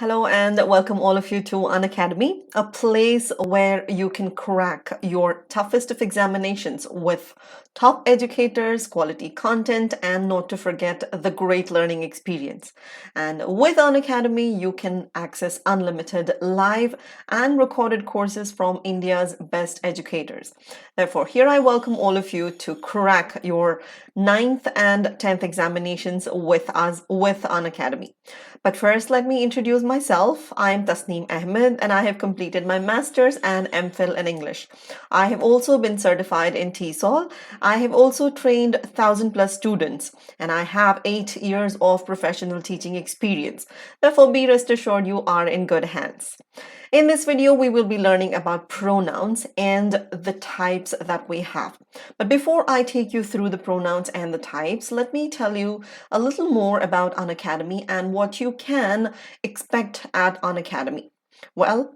Hello and welcome all of you to Unacademy, a place where you can crack your toughest of examinations with top educators, quality content, and not to forget the great learning experience. And with Unacademy, you can access unlimited live and recorded courses from India's best educators. Therefore, here I welcome all of you to crack your 9th and 10th examinations with us with Unacademy. But first, let me introduce myself. I am Tasneem Ahmed and I have completed my Master's and MPhil in English. I have also been certified in TESOL. I have also trained 1,000 plus students and I have 8 years of professional teaching experience. Therefore, be rest assured you are in good hands. In this video, we will be learning about pronouns and the types that we have. But before I take you through the pronouns and the types, let me tell you a little more about Unacademy and what you can expect at Unacademy. Well,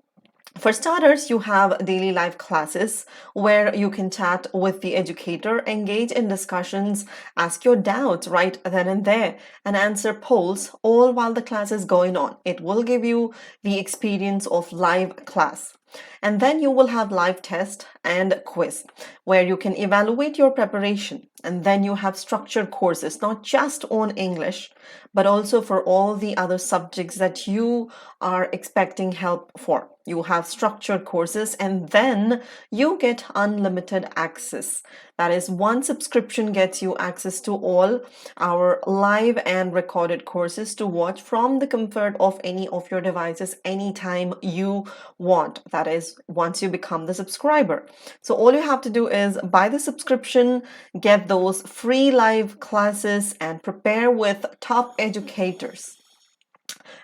for starters, you have daily live classes where you can chat with the educator, engage in discussions, ask your doubts right then and there, and answer polls all while the class is going on. It will give you the experience of live class. And then you will have live test and quiz where you can evaluate your preparation. And then you have structured courses, not just on English, but also for all the other subjects that you are expecting help for. You have structured courses and then you get unlimited access. That is, one subscription gets you access to all our live and recorded courses to watch from the comfort of any of your devices anytime you want. That is, once you become the subscriber. So all you have to do is buy the subscription, get those free live classes, and prepare with top educators.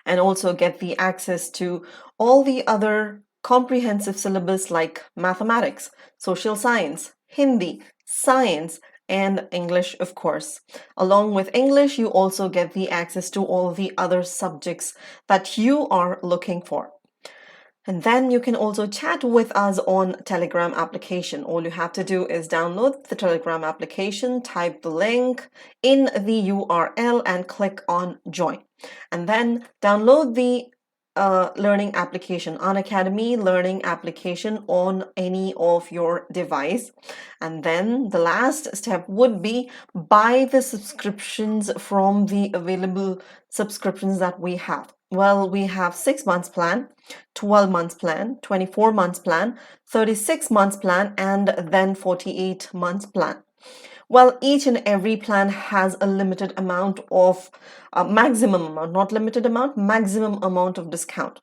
And also get the access to all the other comprehensive syllabus like mathematics, social science, Hindi, science, and English, of course. Along with English, you also get the access to all the other subjects that you are looking for. And then you can also chat with us on Telegram application. All you have to do is download the Telegram application, type the link in the URL and click on join. And then download the learning application, Unacademy learning application on any of your device. And then the last step would be buy the subscriptions from the available subscriptions that we have. Well, we have 6 months plan, 12 months plan, 24 months plan, 36 months plan, and then 48 months plan. Well, each and every plan has a limited amount of maximum amount, not limited amount, maximum amount of discount.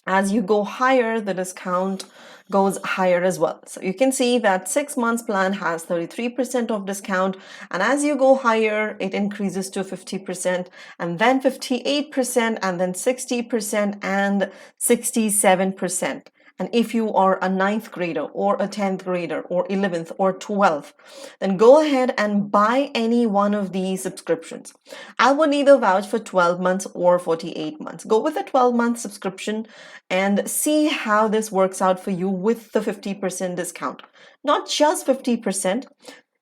As you go higher, the discount goes higher as well. So you can see that 6 months plan has 33% of discount. And as you go higher, it increases to 50% and then 58% and then 60% and 67%. And if you are a 9th grader or a 10th grader or 11th or 12th, then go ahead and buy any one of these subscriptions. I would either vouch for 12 months or 48 months. Go with a 12-month subscription and see how this works out for you with the 50% discount. Not just 50%.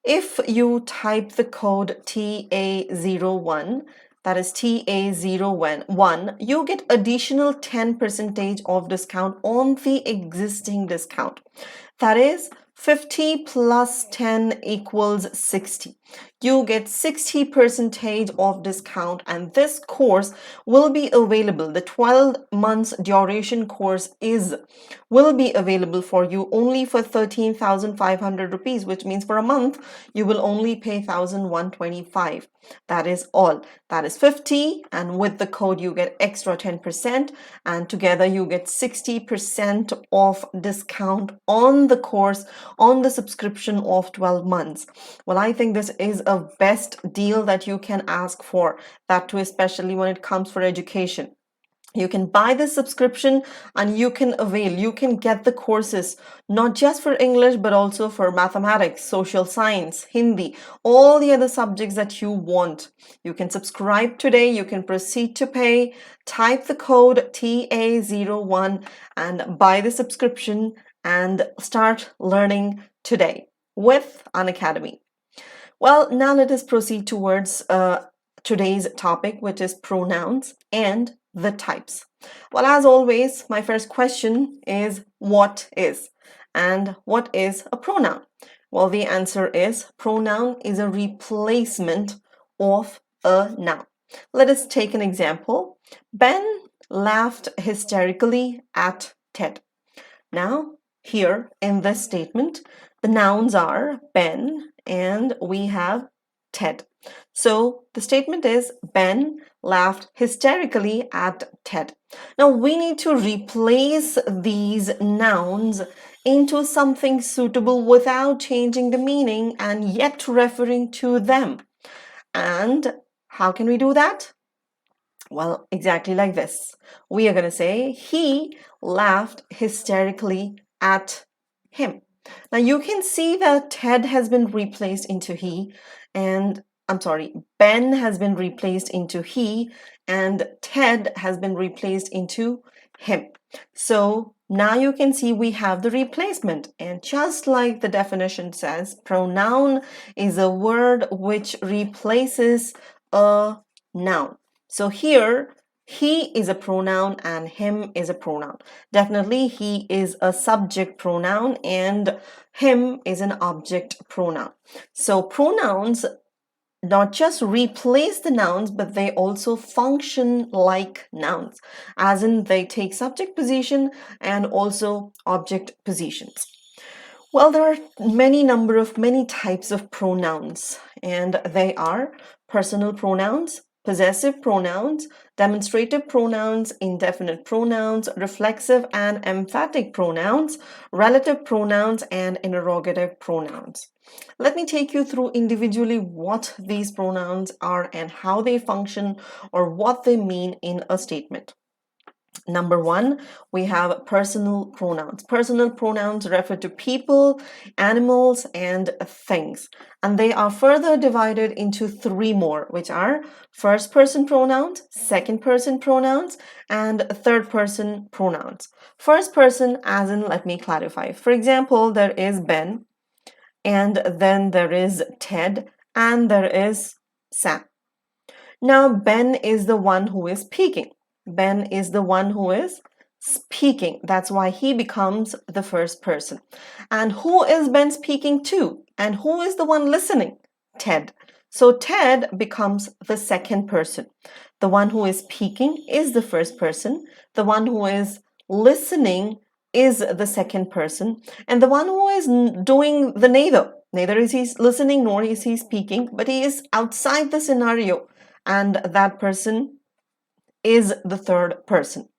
If you type the code TA01, that is TA01, you get additional 10% of discount on the existing discount. That is 50 plus 10 equals 60. You get 60% of discount, and this course will be available. The 12 months duration course will be available for you only for 13,500 rupees, which means for a month you will only pay 1,125. That is all. That is 50, and with the code you get extra 10%, and together you get 60% of discount on the course, on the subscription of 12 months. Well, I think this is a best deal that you can ask for, that too especially when it comes for education. You can buy the subscription and you can get the courses not just for English but also for mathematics, social science, Hindi, all the other subjects that you want. You can subscribe today, you can proceed to pay, type the code TA01 and buy the subscription and start learning today with Unacademy. Well, now let us proceed towards today's topic, which is pronouns and the types. Well, as always, my first question is what is? And what is a pronoun? Well, the answer is pronoun is a replacement of a noun. Let us take an example. Ben laughed hysterically at Ted. Now, here in this statement, the nouns are Ben and we have Ted. So the statement is Ben laughed hysterically at Ted. Now we need to replace these nouns into something suitable without changing the meaning and yet referring to them. And how can we do that? Well, exactly like this. We are going to say he laughed hysterically at him. Now you can see that Ted has been replaced into he and Ben has been replaced into he and Ted has been replaced into him. So now you can see we have the replacement, and just like the definition says, pronoun is a word which replaces a noun. So here he is a pronoun and him is a pronoun. Definitely he is a subject pronoun and him is an object pronoun. So pronouns not just replace the nouns, but they also function like nouns, as in they take subject position and also object positions. Well, there are many types of pronouns, and they are personal pronouns, possessive pronouns, demonstrative pronouns, indefinite pronouns, reflexive and emphatic pronouns, relative pronouns, and interrogative pronouns. Let me take you through individually what these pronouns are and how they function or what they mean in a statement. Number one, we have personal pronouns. Personal pronouns refer to people, animals, and things. And they are further divided into three more, which are first person pronouns, second person pronouns, and third person pronouns. First person, as in, let me clarify. For example, there is Ben, and then there is Ted, and there is Sam. Now, Ben is the one who is speaking. Ben is the one who is speaking. That's why he becomes the first person. And who is Ben speaking to? And who is the one listening? Ted. So Ted becomes the second person. The one who is speaking is the first person. The one who is listening is the second person. And the one who is doing the neither is he listening nor is he speaking, but he is outside the scenario. And that person is the third person.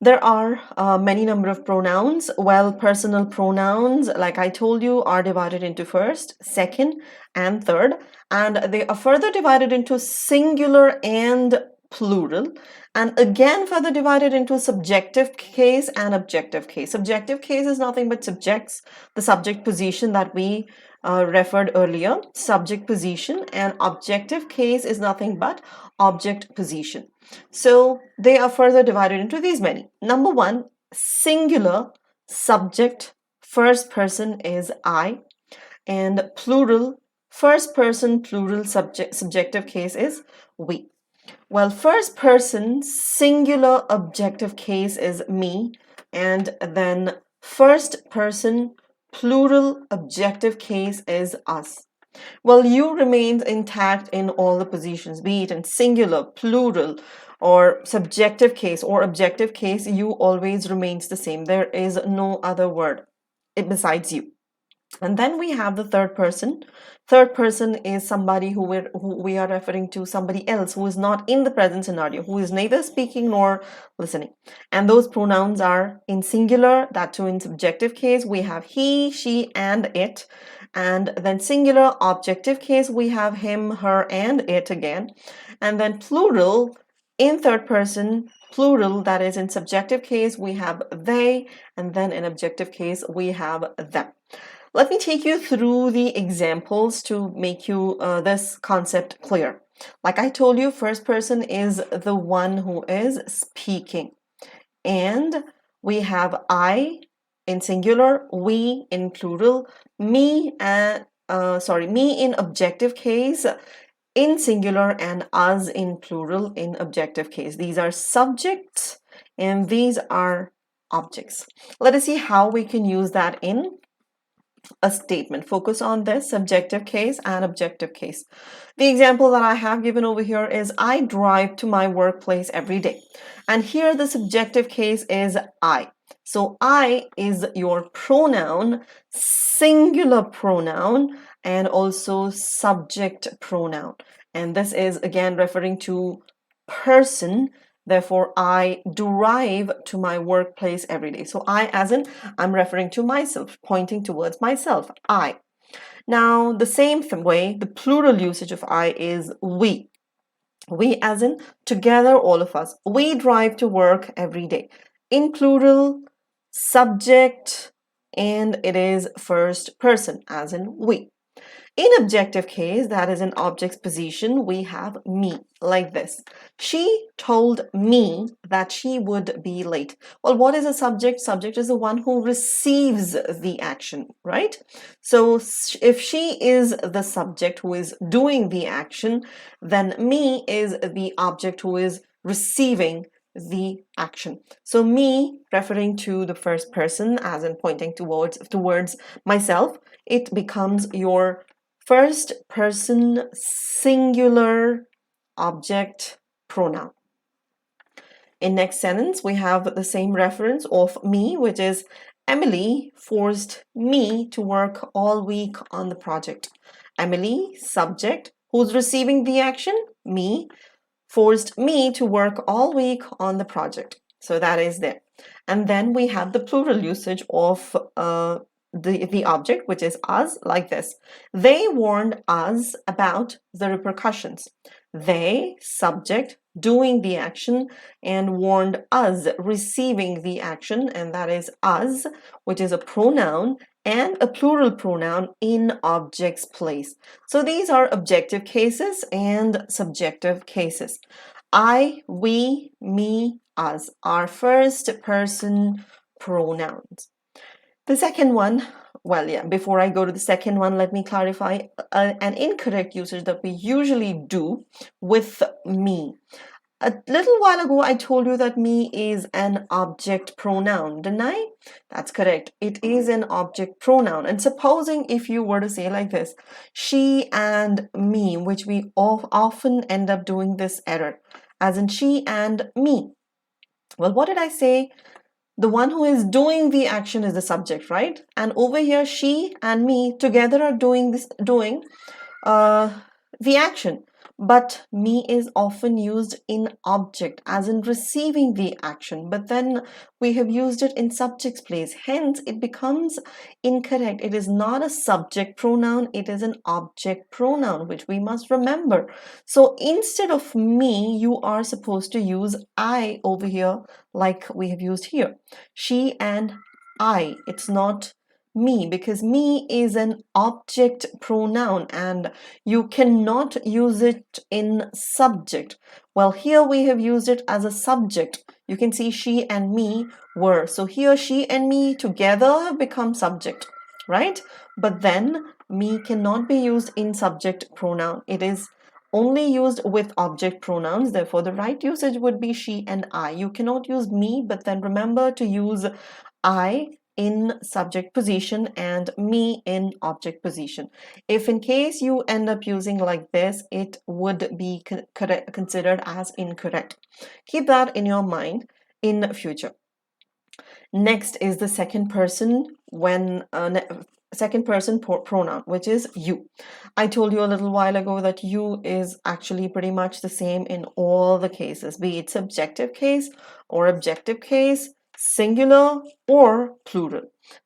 There are many number of pronouns. Well, personal pronouns, like I told you, are divided into first, second, and third. And they are further divided into singular and plural. And again, further divided into subjective case and objective case. Subjective case is nothing but subjects, the subject position that we referred earlier, subject position, and objective case is nothing but object position. So they are further divided into these many. Number one, singular subject, first person is I, and plural, first person plural subjective case is we. Well, first person singular objective case is me, and then first person plural objective case is us. Well, you remains intact in all the positions, be it in singular, plural, or subjective case or objective case, you always remains the same. There is no other word besides you. And then we have the third person. Third person is somebody who we are referring to, somebody else who is not in the present scenario, who is neither speaking nor listening. And those pronouns are in singular, that too in subjective case, we have he, she, and it. And then singular objective case, we have him, her, and it again. And then plural, in third person, plural, that is in subjective case, we have they, and then in objective case, we have them. Let me take you through the examples to make you this concept clear. Like I told you, first person is the one who is speaking. And we have I in singular, we in plural, me in objective case, in singular and us in plural in objective case. These are subjects and these are objects. Let us see how we can use that in a statement. Focus on this subjective case and objective case. The example that I have given over here is I drive to my workplace every day. And here the subjective case is I. So I is your pronoun, singular pronoun, and also subject pronoun. And this is again referring to person. Therefore, I drive to my workplace every day. So I as in I'm referring to myself, pointing towards myself, I. Now, the same way, the plural usage of I is we. We as in together, all of us. We drive to work every day. In plural, subject, and it is first person as in we. In objective case, that is in object's position, we have me, like this. She told me that she would be late. Well, what is a subject? Subject is the one who receives the action, right? So if she is the subject who is doing the action, then me is the object who is receiving the action. So me referring to the first person as in pointing towards myself, it becomes your first person singular object pronoun. In next sentence, we have the same reference of me, which is Emily forced me to work all week on the project. Emily, subject, who's receiving the action? Me, forced me to work all week on the project. So that is there. And then we have the plural usage of the object, which is us, like this. They warned us about the repercussions. They, subject, doing the action, and warned us, receiving the action, and that is us, which is a pronoun and a plural pronoun in object's place. So these are objective cases and subjective cases. I, we, me, us are first person pronouns. The second one, well, yeah, before I go to the second one, let me clarify an incorrect usage that we usually do with me. A little while ago, I told you that me is an object pronoun, didn't I? That's correct. It is an object pronoun. And supposing if you were to say like this, she and me, which we often end up doing this error, as in she and me. Well, what did I say? The one who is doing the action is the subject, right? And over here, she and me together are doing the action. But me is often used in object, as in receiving the action. But then we have used it in subject's place. Hence, it becomes incorrect. It is not a subject pronoun. It is an object pronoun, which we must remember. So instead of me, you are supposed to use I over here, like we have used here. She and I. It's not me, because me is an object pronoun and you cannot use it in subject. Well, here we have used it as a subject. You can see she and me were. So here she and me together have become subject, right? But then me cannot be used in subject pronoun. It is only used with object pronouns. Therefore, the right usage would be she and I. You cannot use me, but then remember to use I in subject position and me in object position. If in case you end up using like this, it would be considered as incorrect. Keep that in your mind in future. Next is the second person second person pronoun, which is you. I told you a little while ago that you is actually pretty much the same in all the cases, be it subjective case or objective case, singular or plural.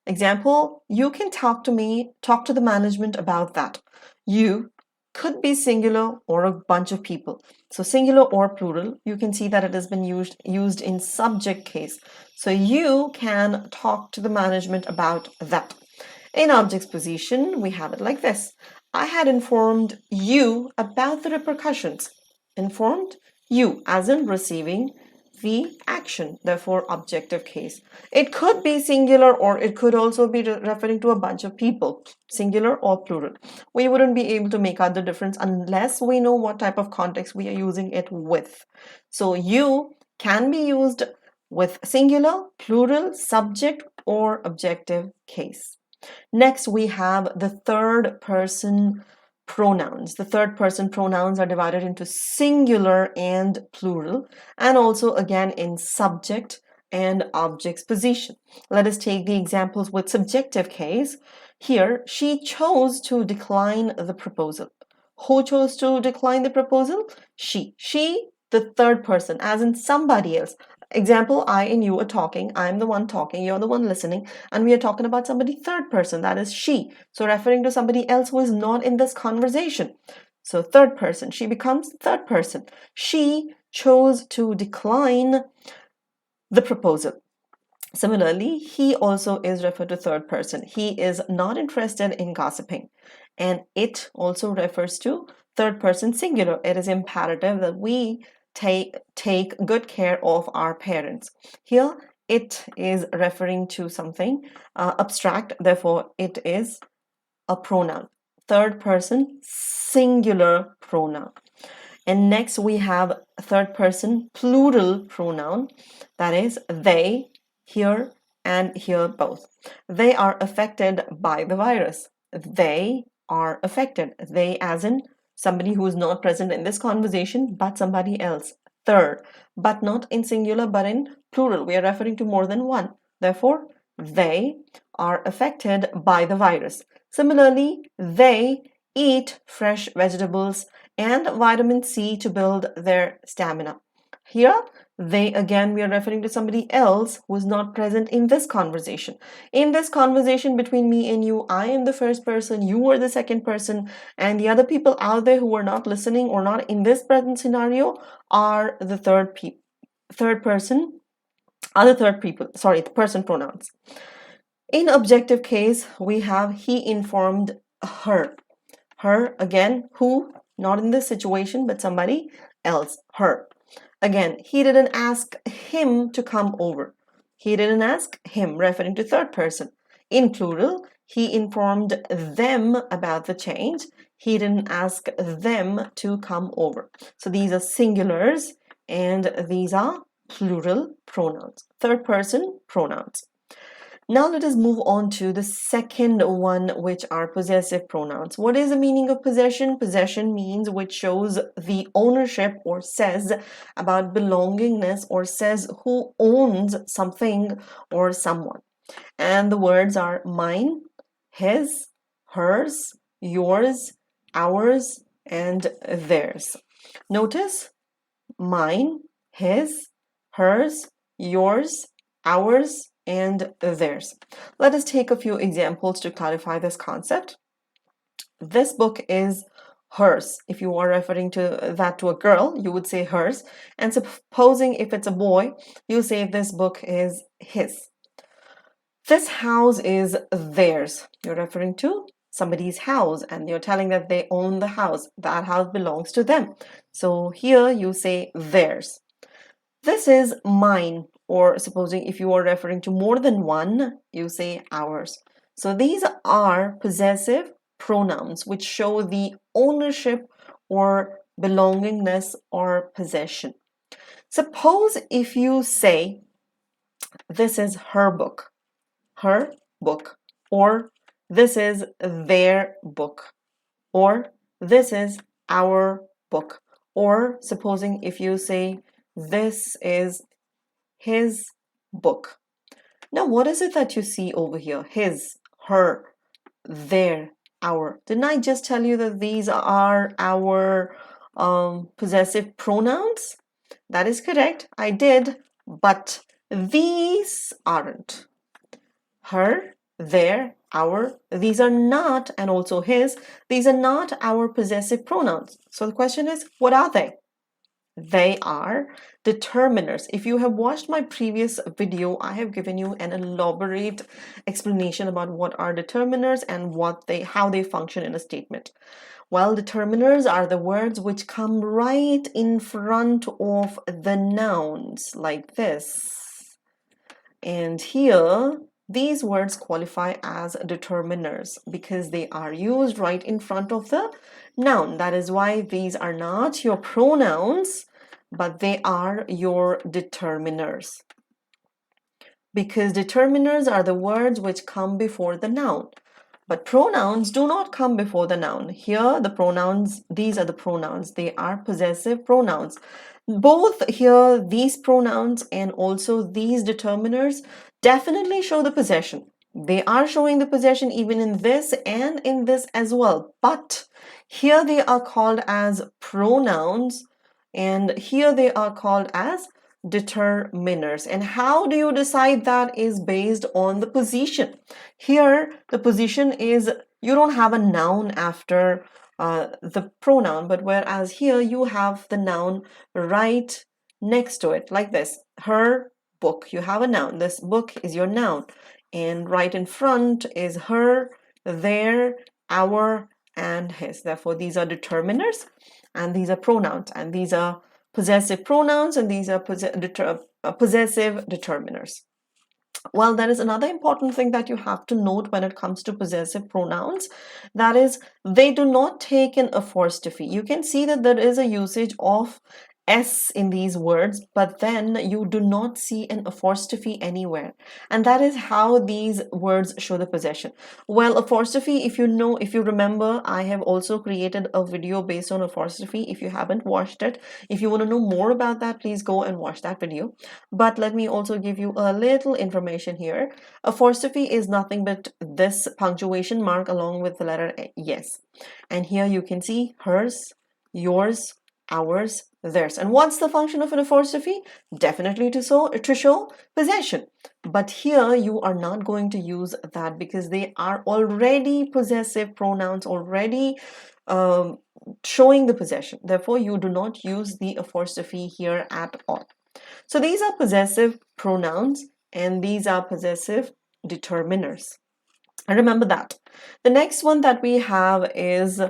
Example, you can talk to the management about that. You could be singular or a bunch of people. So singular or plural, you can see that it has been used in subject case. So you can talk to the management about that. In object's position, we have it like this. I had informed you about the repercussions. Informed you, as in receiving the action, therefore objective case. It could be singular or it could also be referring to a bunch of people, singular or plural. We wouldn't be able to make out the difference unless we know what type of context we are using it with. So you can be used with singular, plural, subject, or objective case. Next, we have the third person pronouns. The third person pronouns are divided into singular and plural, and also again in subject and object's position. Let us take the examples with subjective case. Here, she chose to decline the proposal. Who chose to decline the proposal? She. She, the third person, as in somebody else. Example, I and you are talking. I'm the one talking, you're the one listening, and we are talking about somebody third person, that is she. So referring to somebody else who is not in this conversation. So third person, she becomes third person. She chose to decline the proposal. Similarly, he also is referred to third person. He is not interested in gossiping. And it also refers to third person singular. It is imperative that we take good care of our parents. Here, it is referring to something abstract. Therefore, it is a pronoun. Third person singular pronoun. And next we have third person plural pronoun. That is they, here, and here both. They are affected by the virus. They are affected. They as in somebody who is not present in this conversation, but somebody else. Third, but not in singular, but in plural. We are referring to more than one. Therefore, they are affected by the virus. Similarly, they eat fresh vegetables and vitamin C to build their stamina. Here, they again, we are referring to somebody else who is not present in this conversation. In this conversation between me and you, I am the first person, you are the second person, and the other people out there who are not listening or not in this present scenario are the third person pronouns. In objective case, we have he informed her. Her, again, who, not in this situation, but somebody else, her. Again, he didn't ask him to come over. He didn't ask him, referring to third person. In plural, he informed them about the change. He didn't ask them to come over. So these are singulars and these are plural pronouns, third person pronouns. Now let us move on to the second one, which are possessive pronouns. What is the meaning of possession? Possession means which shows the ownership or says about belongingness or says who owns something or someone. And the words are mine, his, hers, yours, ours, and theirs. Notice mine, his, hers, yours, ours, and theirs. Let us take a few examples to clarify this concept. This book is hers. If you are referring to that to a girl, you would say hers. And supposing if it's a boy, you say this book is his. This house is theirs. You're referring to somebody's house and you're telling that they own the house. That house belongs to them. So here you say theirs. This is mine. Or supposing if you are referring to more than one, you say ours. So these are possessive pronouns which show the ownership or belongingness or possession. Suppose if you say, this is her book, or this is their book, or this is our book, or supposing if you say, this is his book. Now, what is it that you see over here? His, her, their, our. Didn't I just tell you that these are our possessive pronouns? That is correct. I did, but these aren't. Her, their, our. These are not, and also his. These are not our possessive pronouns. So the question is, what are they? They are determiners. If you have watched my previous video, I have given you an elaborate explanation about what are determiners and how they function in a statement. Well, determiners are the words which come right in front of the nouns, like this. And here, these words qualify as determiners because they are used right in front of the noun. That is why these are not your pronouns, but they are your determiners. Because determiners are the words which come before the noun. But pronouns do not come before the noun. Here, the pronouns, these are the pronouns. They are possessive pronouns. Both here, these pronouns and also these determiners definitely show the possession. They are showing the possession even in this and in this as well. But here they are called as pronouns and here they are called as determiners. And how do you decide that is based on the position? Here, the position is you don't have a noun after the pronoun, but whereas here you have the noun right next to it, like this. Her book, you have a noun. This book is your noun. And right in front is her, their, our, and his. Therefore, these are determiners and these are pronouns and these are possessive pronouns and these are possessive determiners. Well, there is another important thing that you have to note when it comes to possessive pronouns. That is, they do not take an apostrophe. You can see that there is a usage of S in these words, but then you do not see an apostrophe anywhere. And that is how these words show the possession. Well, apostrophe, if you remember, I have also created a video based on apostrophe. If you haven't watched it, if you want to know more about that, please go and watch that video. But let me also give you a little information here. Apostrophe is nothing but this punctuation mark along with the letter yes. And here you can see hers, yours, ours, theirs. And what's the function of an apostrophe? Definitely to show possession. But here you are not going to use that because they are already possessive pronouns, already showing the possession. Therefore, you do not use the apostrophe here at all. So these are possessive pronouns and these are possessive determiners. Remember that. The next one that we have is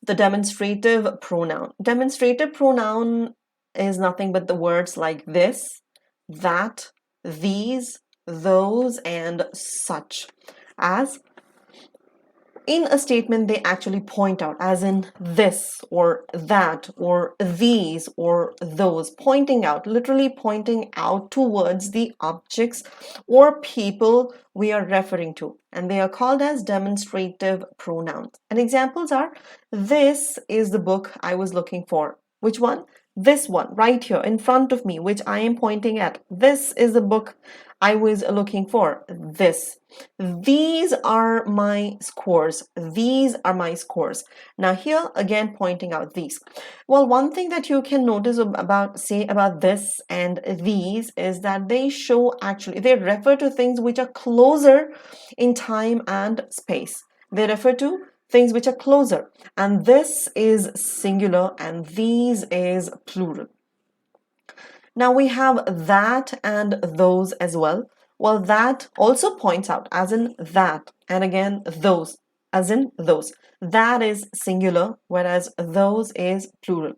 the demonstrative pronoun. Demonstrative pronoun is nothing but the words like this, that, these, those, and such. As in a statement, they actually point out, as in this or that or these or those, pointing out, literally pointing out towards the objects or people we are referring to. And they are called as demonstrative pronouns. And examples are, this is the book I was looking for. Which one? This one right here in front of me, which I am pointing at. This is the book I was looking for. This. These are my scores. These are my scores. Now here again pointing out these. Well, one thing that you can notice about this and these is that they refer to things which are closer in time and space. They refer to things which are closer, and this is singular and these is plural. Now we have that and those as well. Well, that also points out as in that, and again those as in those. That is singular, whereas those is plural.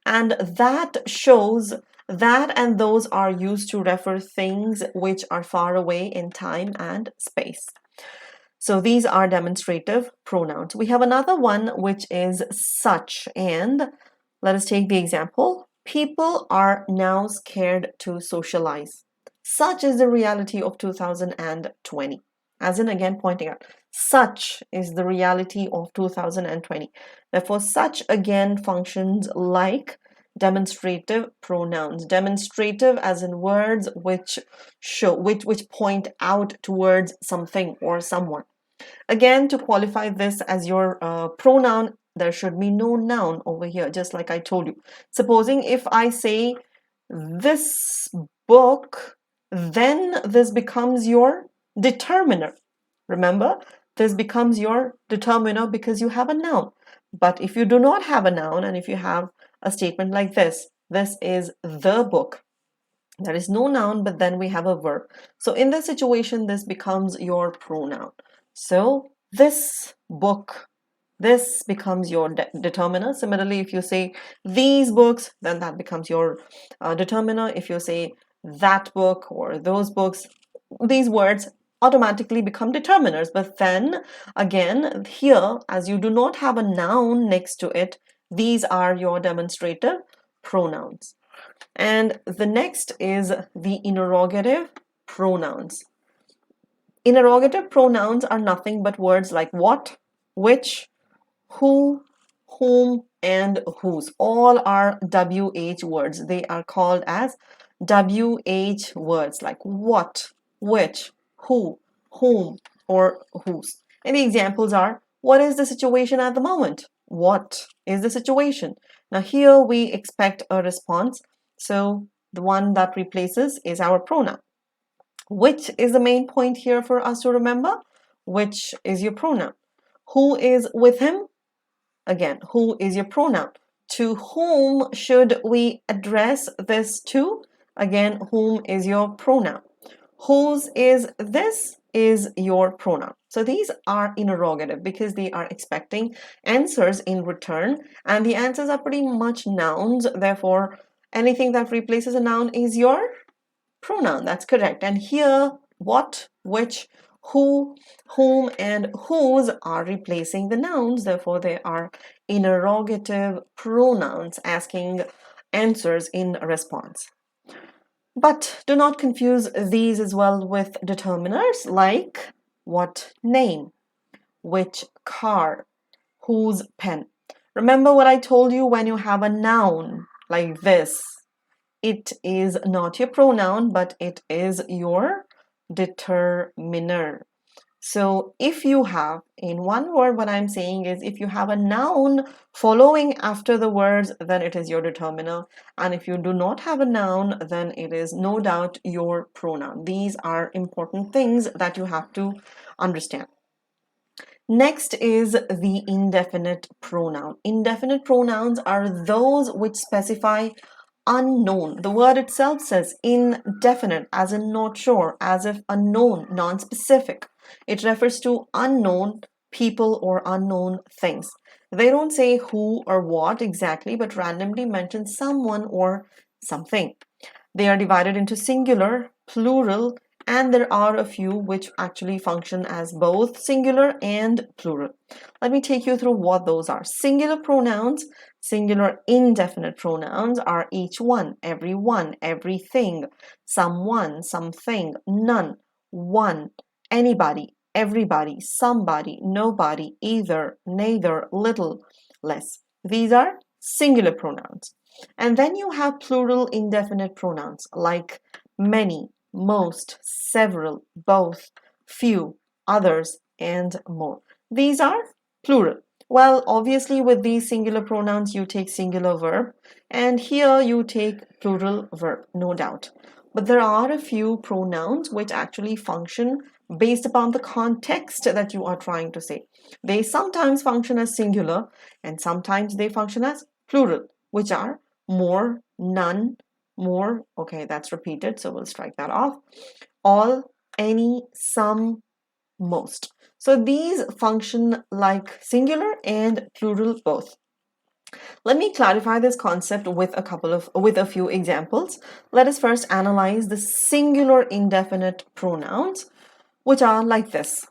And that shows that and those are used to refer things which are far away in time and space. So these are demonstrative pronouns. We have another one which is such, and let us take the example. People are now scared to socialize. Such is the reality of 2020. As in, again, pointing out, such is the reality of 2020. Therefore, such again functions like demonstrative pronouns. Demonstrative as in words which point out towards something or someone. Again, to qualify this as your pronoun, there should be no noun over here, just like I told you. Supposing if I say this book, then this becomes your determiner. Remember, this becomes your determiner because you have a noun. But if you do not have a noun and if you have a statement like this is the book. There is no noun, but then we have a verb. So in this situation, this becomes your pronoun. So this book, This becomes your determiner. Similarly, if you say these books, then that becomes your determiner. If you say that book or those books, these words automatically become determiners. But then again, here, as you do not have a noun next to it, these are your demonstrative pronouns. And the next is the interrogative pronouns. Interrogative pronouns are nothing but words like what, which, who, whom, and whose. All are WH words. They are called as WH words like what, which, who, whom, or whose. And the examples are, what is the situation at the moment? What is the situation? Now here we expect a response. So the one that replaces is our pronoun. Which is the main point here for us to remember? Which is your pronoun. Who is with him? Again, who is your pronoun. To whom should we address this to? Again, whom is your pronoun. Whose is this is your pronoun. So these are interrogative because they are expecting answers in return, and the answers are pretty much nouns. Therefore, anything that replaces a noun is your pronoun. That's correct. And here, what, which, who, whom, and whose are replacing the nouns. Therefore, they are interrogative pronouns asking answers in response. But do not confuse these as well with determiners like what name, which car, whose pen. Remember what I told you when you have a noun like this. It is not your pronoun, but it is your determiner. So if you have, in one word, what I'm saying is if you have a noun following after the words, then it is your determiner. And if you do not have a noun, then it is no doubt your pronoun. These are important things that you have to understand. Next is the indefinite pronoun. Indefinite pronouns are those which specify unknown. The word itself says indefinite, as in not sure, as if unknown, non-specific. It refers to unknown people or unknown things. They don't say who or what exactly, but randomly mention someone or something. They are divided into singular, plural, and there are a few which actually function as both singular and plural. Let me take you through what those are. Singular pronouns, singular indefinite pronouns are each one, everyone, everything, someone, something, none, one, anybody, everybody, somebody, nobody, either, neither, little, less. These are singular pronouns. And then you have plural indefinite pronouns like many, most, several, both, few, others, and more. These are plural. Well, obviously with these singular pronouns, you take singular verb, and here you take plural verb, no doubt. But there are a few pronouns which actually function based upon the context that you are trying to say. They sometimes function as singular, and sometimes they function as plural, which are more, none, more, okay, that's repeated, so we'll strike that off. All, any, some, most. So these function like singular and plural both. Let me clarify this concept with a few examples. Let us first analyze the singular indefinite pronouns, which are like this.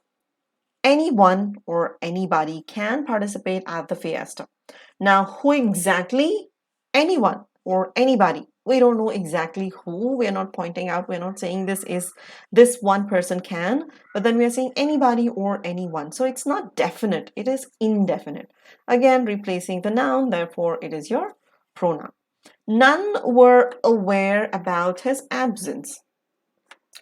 Anyone or anybody can participate at the fiesta. Now, who exactly? Anyone or anybody. We don't know exactly who. We're not pointing out, we're not saying this one person can, but then we're saying anybody or anyone. So it's not definite, it is indefinite. Again, replacing the noun, therefore it is your pronoun. None were aware about his absence.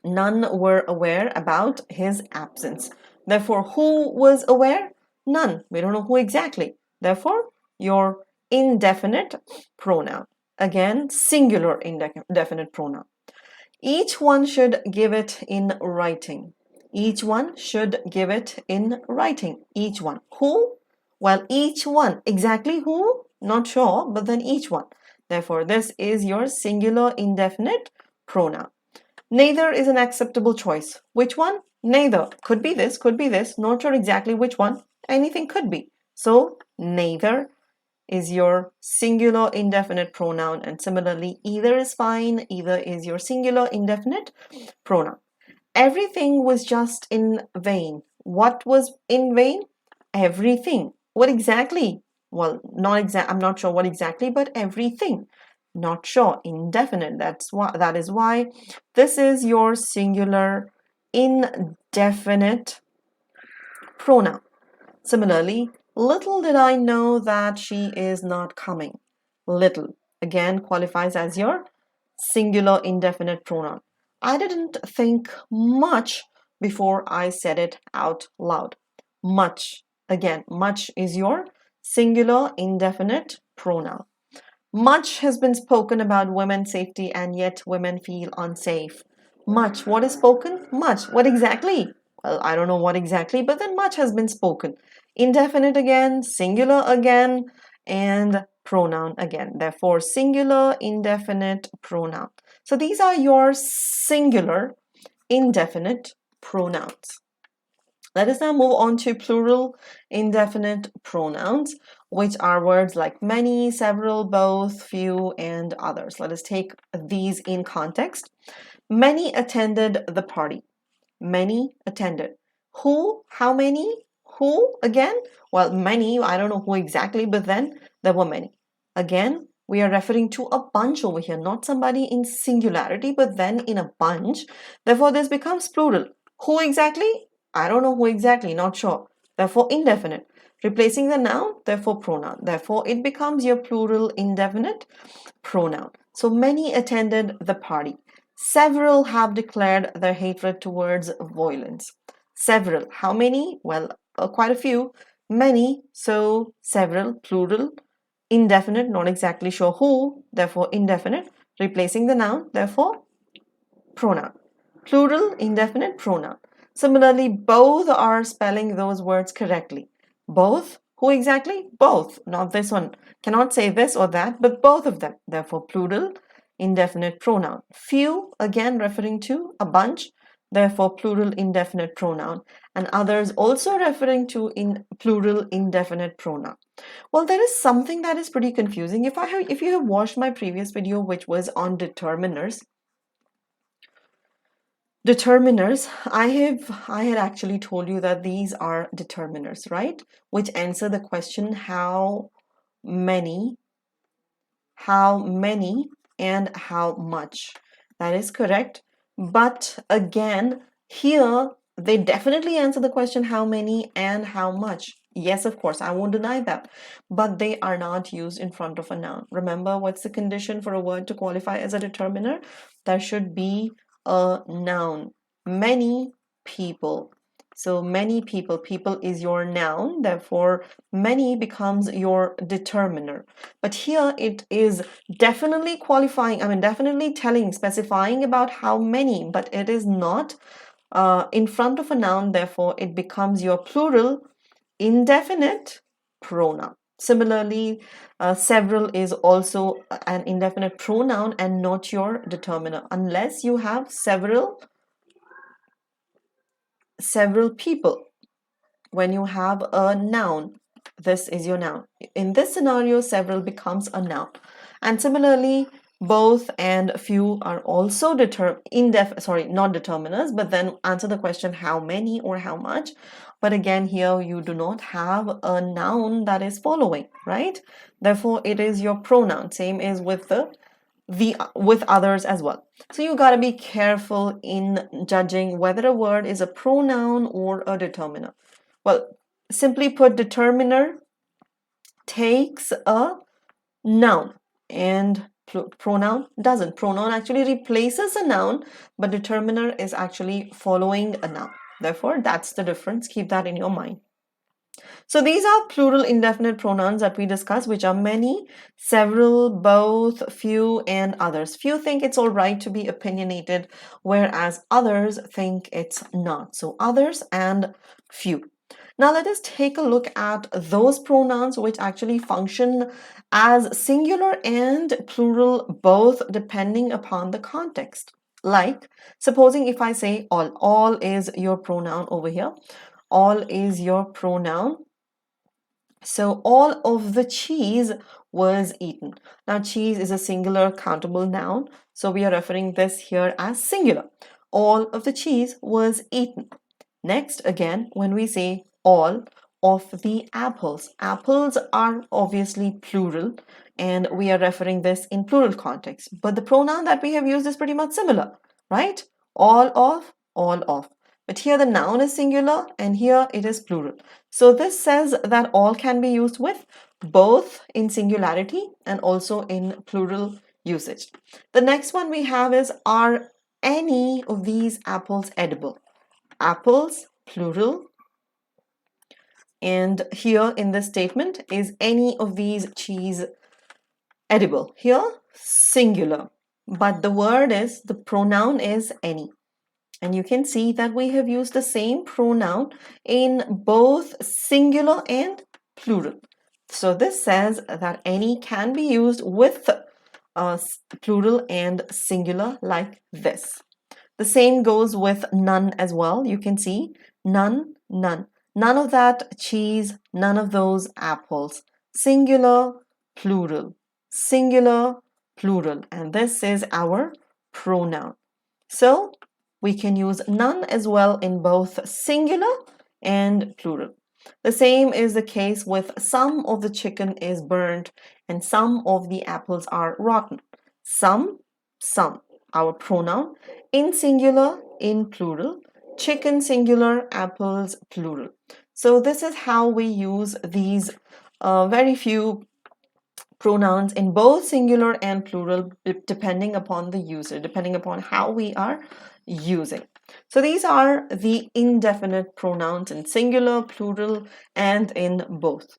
None were aware about his absence. Therefore, who was aware? None. We don't know who exactly. Therefore, your indefinite pronoun. Again, singular indefinite pronoun. Each one should give it in writing. Each one should give it in writing. Each one. Who? Well, each one. Exactly who? Not sure, but then each one. Therefore, this is your singular indefinite pronoun. Neither is an acceptable choice. Which one? Neither. Could be this, not sure exactly which one. Anything could be. So neither is your singular indefinite pronoun, and similarly either is fine, either is your singular indefinite pronoun. Everything was just in vain. What was in vain? Everything. What exactly? Well, I'm not sure what exactly, but everything. Not sure. Indefinite. That is why this is your singular indefinite pronoun. Similarly, little did I know that she is not coming. Little again qualifies as your singular indefinite pronoun. I didn't think much before I said it out loud. Much. Again, much is your singular indefinite pronoun. Much has been spoken about women's safety, and yet women feel unsafe. Much. What is spoken? Much. What exactly? Well, I don't know what exactly, but then much has been spoken. Indefinite again, singular again, and pronoun again. Therefore, singular indefinite pronoun. So these are your singular indefinite pronouns. Let us now move on to plural indefinite pronouns, which are words like many, several, both, few, and others. Let us take these in context. Many attended the party. Many attended. Who? How many? Who again? Well, many, I don't know who exactly, but then there were many. Again, we are referring to a bunch over here, not somebody in singularity, but then in a bunch. Therefore, this becomes plural. Who exactly? I don't know who exactly, not sure. Therefore, indefinite. Replacing the noun, therefore pronoun. Therefore, it becomes your plural indefinite pronoun. So many attended the party. Several have declared their hatred towards violence. Several. How many? Well, quite a few. Many. So several, plural, indefinite, not exactly sure who, therefore indefinite. Replacing the noun, therefore pronoun. Plural, indefinite pronoun. Similarly, both are spelling those words correctly. Both, who exactly? Both, not this one. Cannot say this or that, but both of them. Therefore, plural, indefinite pronoun. Few, again referring to a bunch, therefore plural indefinite pronoun. And others also referring to in plural indefinite pronoun. Well, there is something that is pretty confusing. If you have watched my previous video, which was on determiners, I had actually told you that these are determiners, right? Which answer the question many, how many, and how much. That is correct. But again, here they definitely answer the question how many and how much. Yes, of course, I won't deny that. But they are not used in front of a noun. Remember, what's the condition for a word to qualify as a determiner? There should be a noun. Many people. So many people. People is your noun. Therefore, many becomes your determiner. But here it is definitely qualifying, definitely specifying about how many, but it is not in front of a noun. Therefore, it becomes your plural indefinite pronoun. Similarly, several is also an indefinite pronoun and not your determiner unless you have several people. When you have a noun, this is your noun. In this scenario, several becomes a noun. And similarly, both and few are also not determiners, but then answer the question how many or how much. But again, here you do not have a noun that is following, right? Therefore, it is your pronoun. Same is with with others as well. So you got to be careful in judging whether a word is a pronoun or a determiner. Well, simply put, determiner takes a noun and pronoun doesn't. Pronoun actually replaces a noun, but determiner is actually following a noun. Therefore, that's the difference. Keep that in your mind. So these are plural indefinite pronouns that we discussed, which are many, several, both, few, and others. Few think it's all right to be opinionated, whereas others think it's not. So others and few. Now let us take a look at those pronouns which actually function as singular and plural, both depending upon the context. Like, supposing if I say all is your pronoun over here. All is your pronoun. So all of the cheese was eaten. Now cheese is a singular countable noun, so we are referring this here as singular. All of the cheese was eaten. Next, again, when we say all of the apples, apples are obviously plural and we are referring this in plural context. But the pronoun that we have used is pretty much similar, right? All of, all of. But here the noun is singular and here it is plural. So this says that all can be used with both in singularity and also in plural usage. The next one we have is, are any of these apples edible? Apples, plural. And here in this statement, is any of these cheese edible? Here, singular. But the word is, the pronoun is any. And you can see that we have used the same pronoun in both singular and plural. So this says that any can be used with plural and singular like this. The same goes with none as well. You can see none, none. None of that cheese, none of those apples. Singular, plural. Singular, plural. And this is our pronoun. So we can use none as well in both singular and plural. The same is the case with some of the chicken is burnt and some of the apples are rotten. Some, our pronoun, in singular, in plural, chicken singular, apples plural. So this is how we use these very few pronouns in both singular and plural, depending upon the user, depending upon how we are using. So these are the indefinite pronouns in singular, plural, and in both.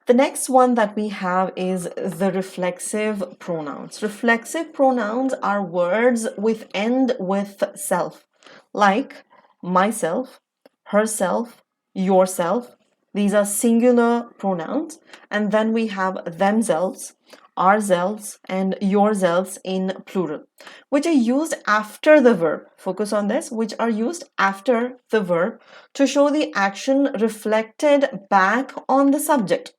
The next one that we have is the reflexive pronouns. Reflexive pronouns are words with end with self, like myself, herself, yourself. These are singular pronouns. And then we have themselves, ourselves, and yourselves in plural, which are used after the verb. Focus on this, which are used after the verb to show the action reflected back on the subject.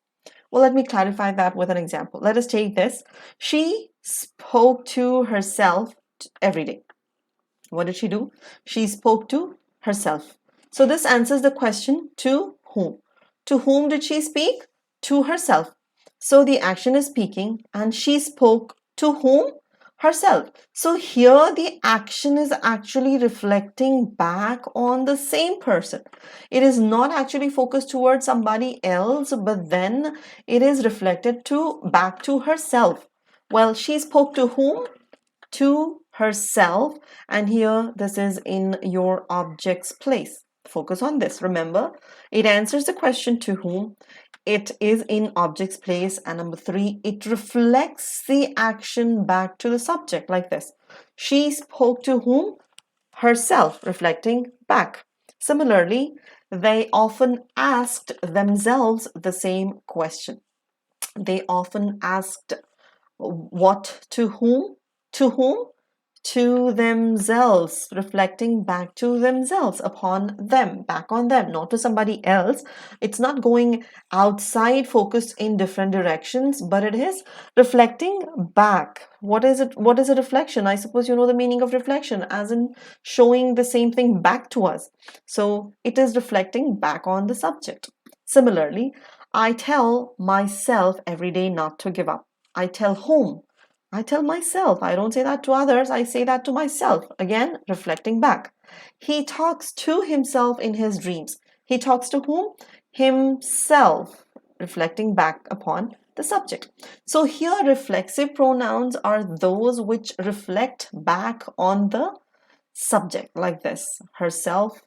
Well, let me clarify that with an example. Let us take this. She spoke to herself every day. What did she do? She spoke to herself. So this answers the question, to whom? To whom did she speak? To herself. So the action is speaking and she spoke to whom? Herself. So here the action is actually reflecting back on the same person. It is not actually focused towards somebody else, but then it is reflected back to herself. Well, she spoke to whom? To herself, and here this is in your object's place. Focus on this. Remember, it answers the question to whom. It is in object's place, and number 3, it reflects the action back to the subject like this. She spoke to whom? Herself, reflecting back. Similarly, they often asked themselves the same question. They often asked what to whom? To whom? To themselves, reflecting back to themselves, upon them, back on them, not to somebody else. It's not going outside, focused in different directions, but it is reflecting back. What is it? What is a reflection? I suppose you know the meaning of reflection, as in showing the same thing back to us. So it is reflecting back on the subject. Similarly, I tell myself every day not to give up. I tell whom? I tell myself. I don't say that to others. I say that to myself. Again, reflecting back. He talks to himself in his dreams. He talks to whom? Himself, reflecting back upon the subject. So here, reflexive pronouns are those which reflect back on the subject, like this: herself,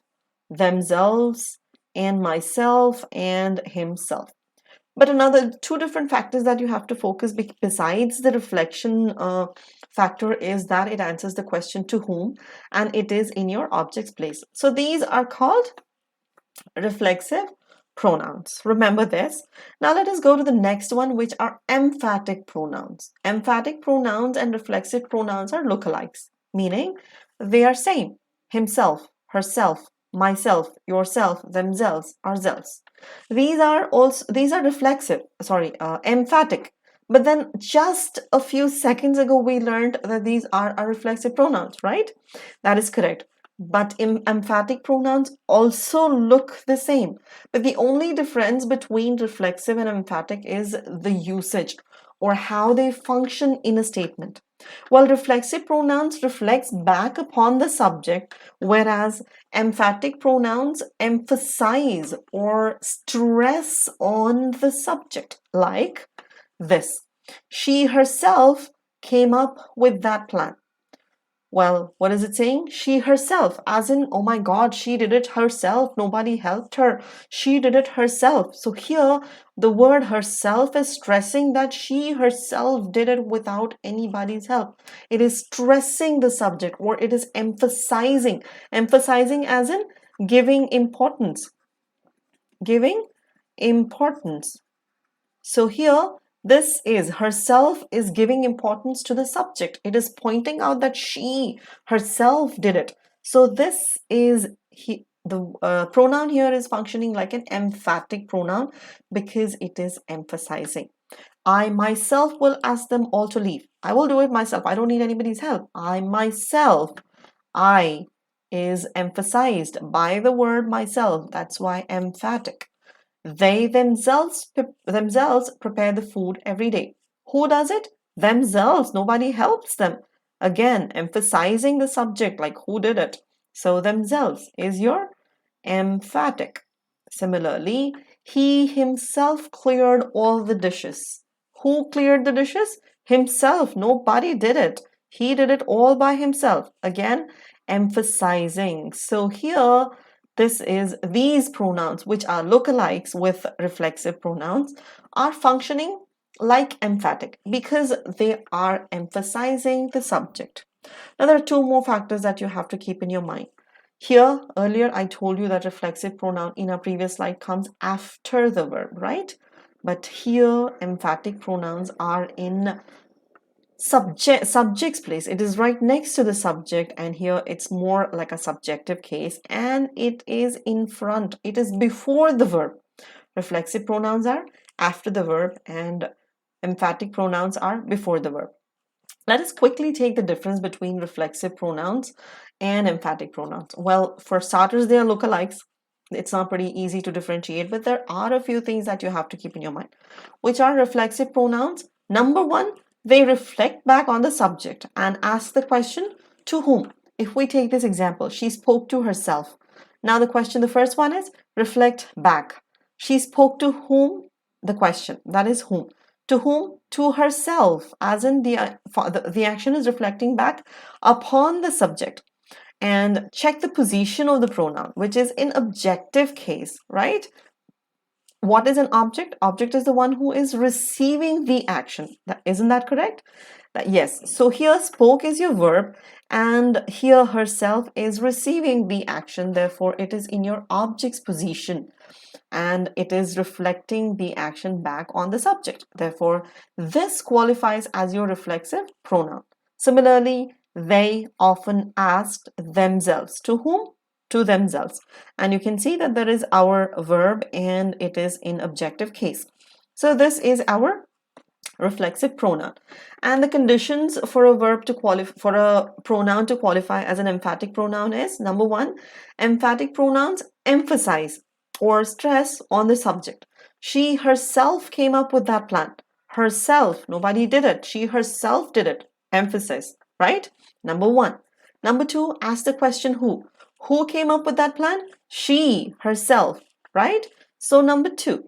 themselves, and myself, and himself. But another 2 different factors that you have to focus besides the reflection factor is that it answers the question to whom, and it is in your object's place. So these are called reflexive pronouns. Remember this. Now let us go to the next one, which are emphatic pronouns. Emphatic pronouns and reflexive pronouns are lookalikes, meaning they are same. Himself, herself, myself, yourself, themselves, ourselves. These are reflexive, sorry, emphatic. But then just a few seconds ago, we learned that these are reflexive pronouns, right? That is correct. But emphatic pronouns also look the same. But the only difference between reflexive and emphatic is the usage or how they function in a statement. While reflexive pronouns reflects back upon the subject, whereas emphatic pronouns emphasize or stress on the subject, like this. She herself came up with that plan. Well, what is it saying? She herself, as in, oh my God, she did it herself. Nobody helped her. She did it herself. So here, the word herself is stressing that she herself did it without anybody's help. It is stressing the subject, or it is emphasizing. Emphasizing as in giving importance. Giving importance. So here, this is herself is giving importance to the subject. It is pointing out that she herself did it. So this is the pronoun here is functioning like an emphatic pronoun because it is emphasizing. I myself will ask them all to leave. I will do it myself. I don't need anybody's help. I myself. I is emphasized by the word myself. That's why emphatic. They themselves prepare the food every day. Who does it? Themselves. Nobody helps them. Again, emphasizing the subject, like who did it. So themselves is your emphatic. Similarly, he himself cleared all the dishes. Who cleared the dishes? Himself. Nobody did it. He did it all by himself. Again, emphasizing. So here, these pronouns, which are lookalikes with reflexive pronouns, are functioning like emphatic because they are emphasizing the subject. Now, there are two more factors that you have to keep in your mind. Here, earlier I told you that reflexive pronoun in a previous slide comes after the verb, right? But here, emphatic pronouns are in subject's place. It is right next to the subject, and here it's more like a subjective case, and it is in front. It is before the verb. Reflexive pronouns are after the verb, and emphatic pronouns are before the verb. Let us quickly take the difference between reflexive pronouns and emphatic pronouns. Well, for starters, they are lookalikes. It's not pretty easy to differentiate, but there are a few things that you have to keep in your mind. Which are reflexive pronouns? Number one, they reflect back on the subject and ask the question, to whom? If we take this example, she spoke to herself. Now the question, the first one is reflect back. She spoke to whom? The question, that is whom. To whom? To herself, as in the action is reflecting back upon the subject. And check the position of the pronoun, which is in objective case, right? What is an object? Object is the one who is receiving the action. Isn't that correct? Yes. So here spoke is your verb, and here herself is receiving the action. Therefore, it is in your object's position, and it is reflecting the action back on the subject. Therefore, this qualifies as your reflexive pronoun. Similarly, they often asked themselves. To whom? To themselves. And you can see that there is our verb and it is in objective case. So this is our reflexive pronoun. And the conditions for a verb to qualify, for a pronoun to qualify as an emphatic pronoun is, number one, emphatic pronouns emphasize or stress on the subject. She herself came up with that plan. Herself, nobody did it. She herself did it. Emphasis, right? Number one. Number two, ask the question who. Who came up with that plan? She herself, right? So number two.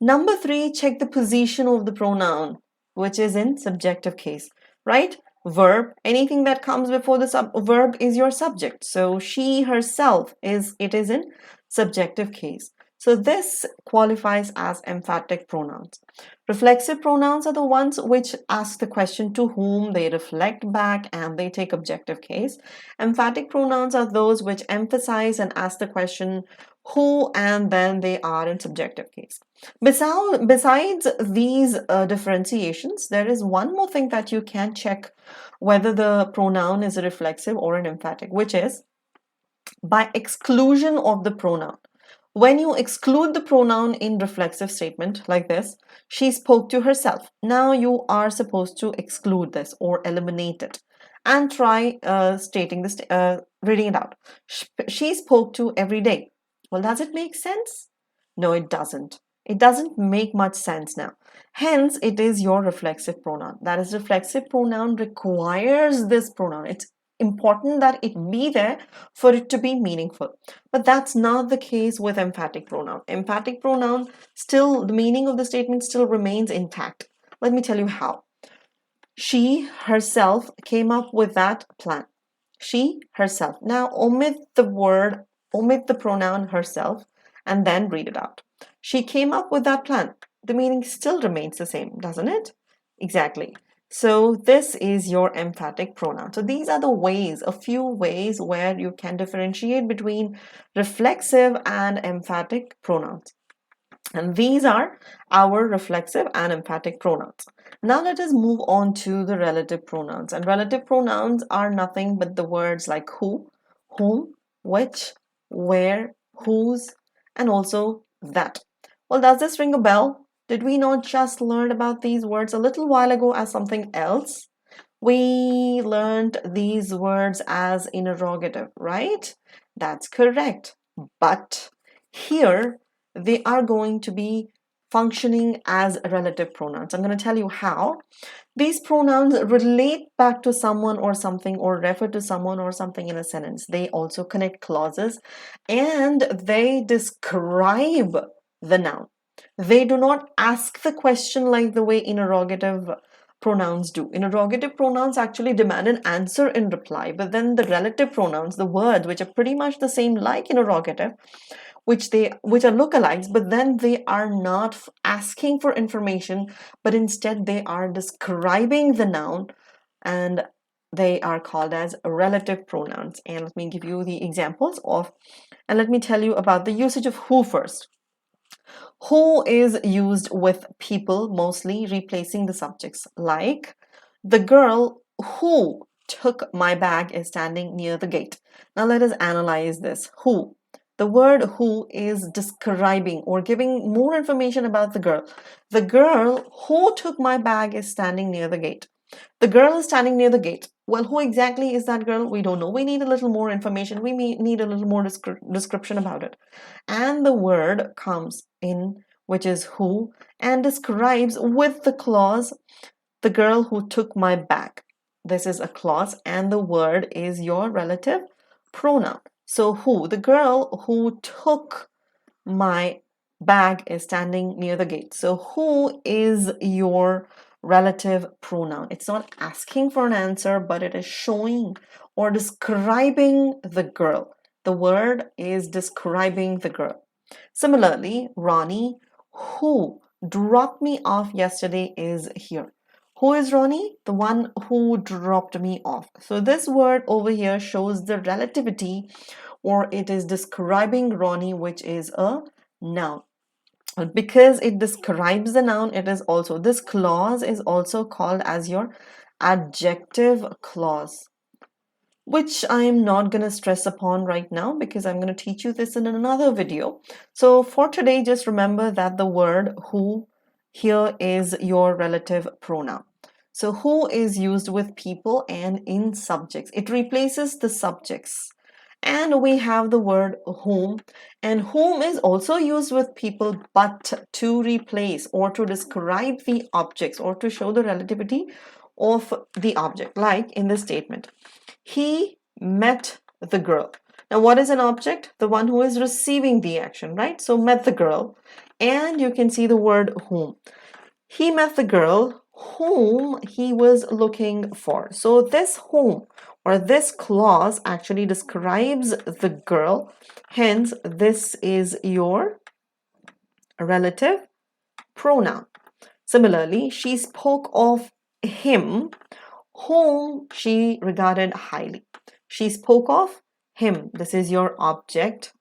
Number three, check the position of the pronoun, which is in subjective case, right? Verb, anything that comes before the verb is your subject. So she herself it is in subjective case. So this qualifies as emphatic pronouns. Reflexive pronouns are the ones which ask the question to whom, they reflect back, and they take objective case. Emphatic pronouns are those which emphasize and ask the question who, and then they are in subjective case. Besides these differentiations, there is one more thing that you can check whether the pronoun is a reflexive or an emphatic, which is by exclusion of the pronoun. When you exclude the pronoun in reflexive statement like this, she spoke to herself. Now you are supposed to exclude this or eliminate it and try reading it out. She spoke to every day. Well, does it make sense? No, it doesn't. It doesn't make much sense now. Hence, it is your reflexive pronoun. That is, reflexive pronoun requires this pronoun. It's important that it be there for it to be meaningful. But that's not the case with emphatic pronoun. Emphatic pronoun, still, the meaning of the statement still remains intact. Let me tell you how. She herself came up with that plan. She herself. Now omit the pronoun herself, and then read it out. She came up with that plan. The meaning still remains the same, doesn't it? Exactly. So this is your emphatic pronoun. So these are the ways, a few ways where you can differentiate between reflexive and emphatic pronouns. And these are our reflexive and emphatic pronouns. Now let us move on to the relative pronouns. And relative pronouns are nothing but the words like who, whom, which, where, whose, and also that. Well, does this ring a bell? Did we not just learn about these words a little while ago as something else? We learned these words as interrogative, right? That's correct. But here, they are going to be functioning as relative pronouns. I'm going to tell you how. These pronouns relate back to someone or something or refer to someone or something in a sentence. They also connect clauses and they describe the noun. They do not ask the question like the way interrogative pronouns do. Interrogative pronouns actually demand an answer in reply, but then the relative pronouns, the words which are pretty much the same like interrogative, which are lookalikes, but then they are not asking for information, but instead they are describing the noun, and they are called as relative pronouns. And let me give you the examples of, and let me tell you about the usage of who first. Who is used with people, mostly replacing the subjects, like the girl who took my bag is standing near the gate. Now let us analyze this. Who. The word who is describing or giving more information about the girl. The girl who took my bag is standing near the gate. The girl is standing near the gate. Well, who exactly is that girl? We don't know. We need a little more information. We need a little more description about it. And the word comes in, which is who, and describes with the clause, the girl who took my bag. This is a clause, and the word is your relative pronoun. So who, the girl who took my bag is standing near the gate. So who is your relative pronoun? It's not asking for an answer, but it is showing or describing the girl. The word is describing the girl. Similarly, Ronnie, who dropped me off yesterday, is here. Who is Ronnie? The one who dropped me off. So this word over here shows the relativity, or it is describing Ronnie, which is a noun. Because it describes the noun, it is also, this clause is also called as your adjective clause, which I am not going to stress upon right now because I'm going to teach you this in another video. So for today, just remember that the word who here is your relative pronoun. So who is used with people and in subjects. It replaces the subjects. And we have the word whom, and whom is also used with people, but to replace or to describe the objects or to show the relativity of the object, like in this statement. He met the girl. Now, what is an object? The one who is receiving the action, right? So met the girl, and you can see the word whom. He met the girl whom he was looking for. So this whom or this clause actually describes the girl. Hence, this is your relative pronoun. Similarly, she spoke of him whom she regarded highly. She spoke of him. This is your object.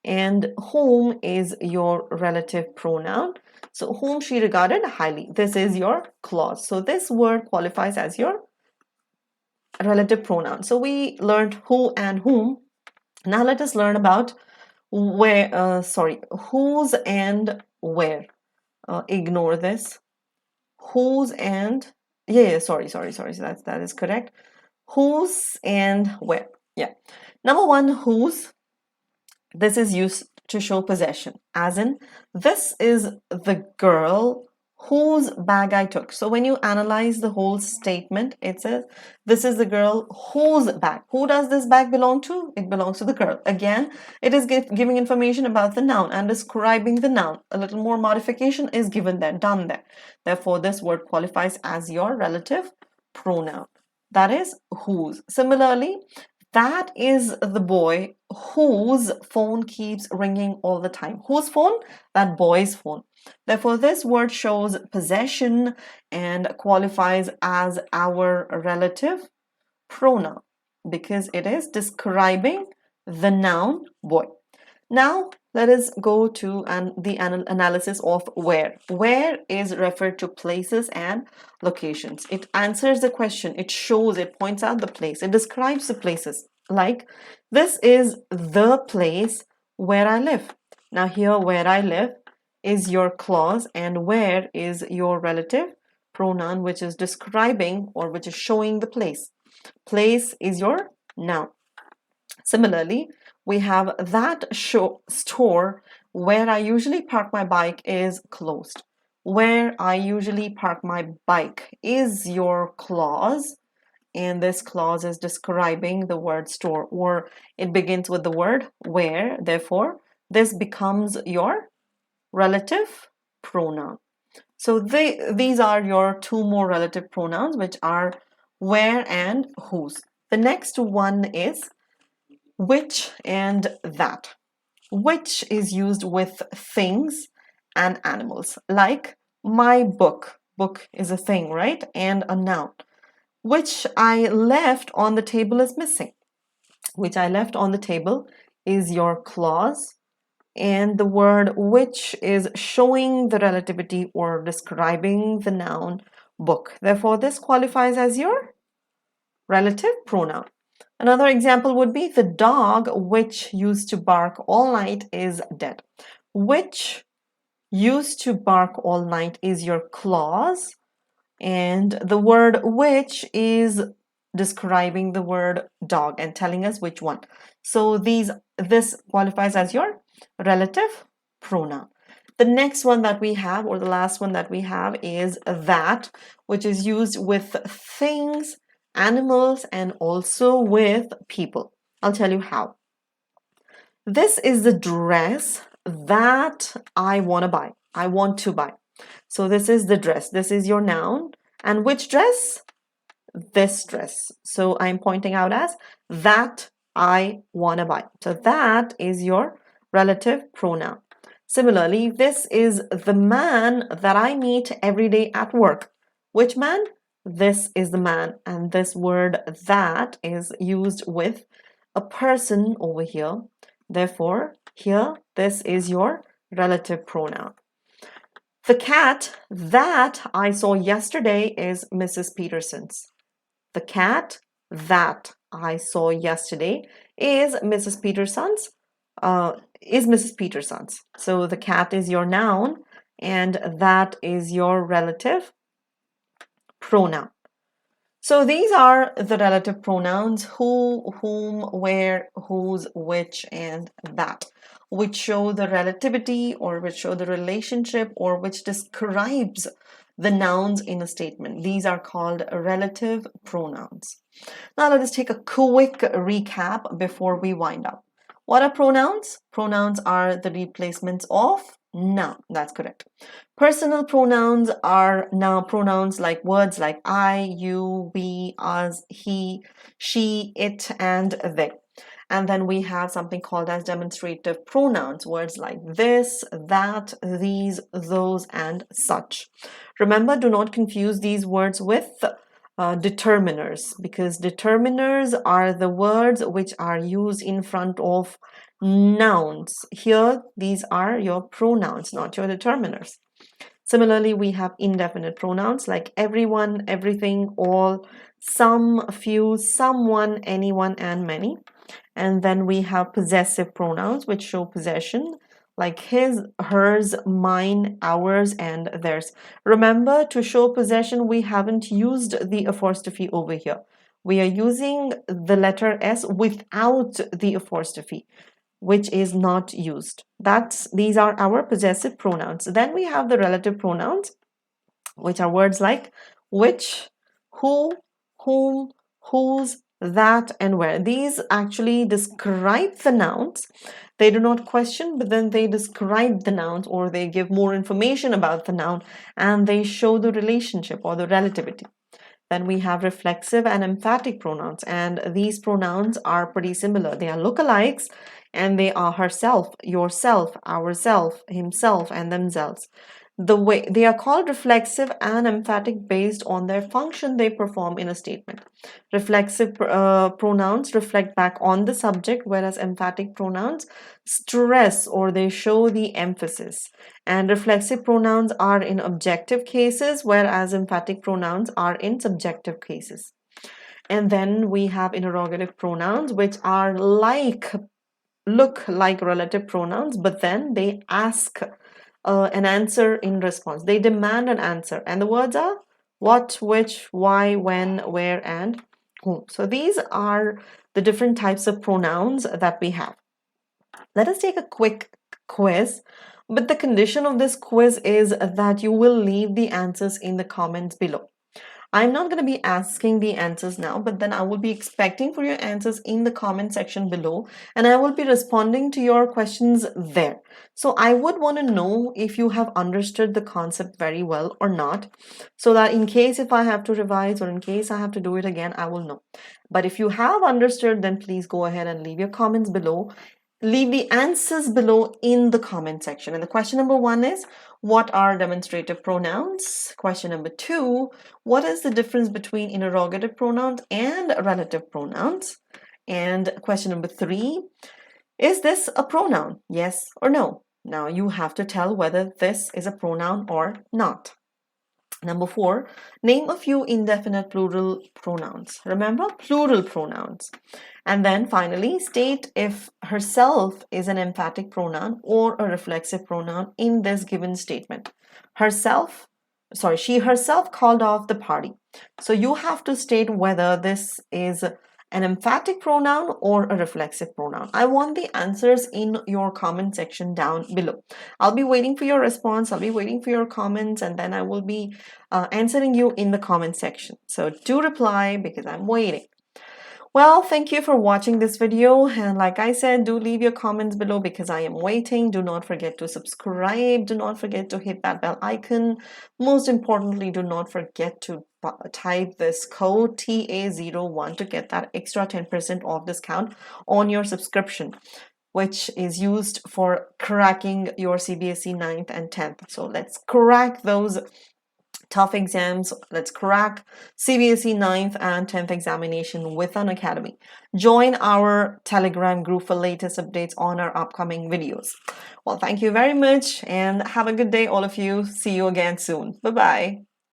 And whom is your relative pronoun. So whom she regarded highly. This is your clause. So this word qualifies as your relative pronoun. So we learned who and whom. Now let us learn about Where, sorry, whose and where. Ignore this. Whose and, yeah, sorry. So that is correct. Whose and where. Yeah. Number one, whose. This is used to show possession, as in, this is the girl whose bag I took. So when you analyze the whole statement, it says, this is the girl whose bag. Who does this bag belong to? It belongs to the girl. Again, it is giving information about the noun and describing the noun. A little more modification is given there, done there. Therefore, this word qualifies as your relative pronoun. That is whose. Similarly, that is the boy whose phone keeps ringing all the time. Whose phone? That boy's phone. Therefore, this word shows possession and qualifies as our relative pronoun because it is describing the noun boy. Now, let us go to the analysis of where. Where is referred to places and locations. It answers the question. It shows, it points out the place. It describes the places. Like, this is the place where I live. Now, here, where I live is your clause and where is your relative pronoun, which is describing or which is showing the place. Place is your noun. Similarly, we have that store where I usually park my bike is closed. Where I usually park my bike is your clause, and this clause is describing the word store, or it begins with the word where. Therefore, this becomes your relative pronoun. So these are your two more relative pronouns, which are where and whose. The next one is which and that. Which is used with things and animals, like my book. Book is a thing, right? And a noun. Which I left on the table is missing. Which I left on the table is your clause, and the word which is showing the relativity or describing the noun book. Therefore, this qualifies as your relative pronoun. Another example would be the dog which used to bark all night is dead. Which used to bark all night is your clause, and the word which is describing the word dog and telling us which one. So this qualifies as your relative pronoun. The next one that we have, or the last one that we have, is that, which is used with things, animals, and also with people. I'll tell you how. This is the dress that I want to buy. I want to buy. So this is the dress. This is your noun. And which dress? This dress. So I'm pointing out as that I want to buy. So that is your relative pronoun. Similarly, this is the man that I meet every day at work. Which man? This is the man. And this word that is used with a person over here. Therefore, here, this is your relative pronoun. The cat that I saw yesterday is Mrs. Peterson's. The cat that I saw yesterday is Mrs. Peterson's. So the cat is your noun, and that is your relative pronoun. So these are the relative pronouns who, whom, where, whose, which, and that, which show the relativity or which show the relationship or which describes the nouns in a statement. These are called relative pronouns. Now let us take a quick recap before we wind up. What are pronouns? Pronouns are the replacements of noun. That's correct. Personal pronouns are now pronouns like words like I, you, we, us, he, she, it, and they. And then we have something called as demonstrative pronouns, words like this, that, these, those, and such. Remember, do not confuse these words with determiners, because determiners are the words which are used in front of nouns. Here, these are your pronouns, not your determiners. Similarly, we have indefinite pronouns like everyone, everything, all, some, few, someone, anyone, and many. And then we have possessive pronouns, which show possession, like his, hers, mine, ours, and theirs. Remember, to show possession, we haven't used the apostrophe over here. We are using the letter S without the apostrophe, which is not used. These are our possessive pronouns. Then we have the relative pronouns, which are words like which, who, whom, whose, that, and where. These actually describe the nouns. They do not question, but then they describe the nouns, or they give more information about the noun, and they show the relationship or the relativity. Then we have reflexive and emphatic pronouns, and these pronouns are pretty similar. They are lookalikes, and they are herself, yourself, ourself, himself, and themselves. They are called reflexive and emphatic based on their function they perform in a statement. Reflexive pronouns reflect back on the subject, whereas emphatic pronouns stress or they show the emphasis. And reflexive pronouns are in objective cases, whereas emphatic pronouns are in subjective cases. And then we have interrogative pronouns, which are look like relative pronouns, but then they ask an answer in response. They demand an answer, and the words are what, which, why, when, where, and whom. So these are the different types of pronouns that we have. Let us take a quick quiz, but the condition of this quiz is that you will leave the answers in the comments below. I'm not going to be asking the answers now, but then I will be expecting for your answers in the comment section below, and I will be responding to your questions there. So I would want to know if you have understood the concept very well or not, so that in case if I have to revise or in case I have to do it again, I will know. But if you have understood, then please go ahead and leave your comments below. Leave the answers below in the comment section. And the question number 1 is, what are demonstrative pronouns? Question number 2, what is the difference between interrogative pronouns and relative pronouns? And question number 3, is this a pronoun? Yes or no? Now you have to tell whether this is a pronoun or not. Number 4, name a few indefinite plural pronouns. Remember, plural pronouns. And then finally, state if herself is an emphatic pronoun or a reflexive pronoun in this given statement. She herself called off the party. So you have to state whether this is an emphatic pronoun or a reflexive pronoun. I want the answers in your comment section down below. I'll be waiting for your response. I'll be waiting for your comments, and then I will be answering you in the comment section. So do reply because I'm waiting. Well, thank you for watching this video, and like I said, do leave your comments below because I am waiting. Do not forget to subscribe. Do not forget to hit that bell icon. Most importantly, do not forget to type this code TA01 to get that extra 10% off discount on your subscription, which is used for cracking your CBSE 9th and 10th. So let's crack those tough exams. Let's crack CBSE 9th and 10th examination with Unacademy. Join our Telegram group for latest updates on our upcoming videos. Well, thank you very much and have a good day, all of you. See you again soon. Bye-bye.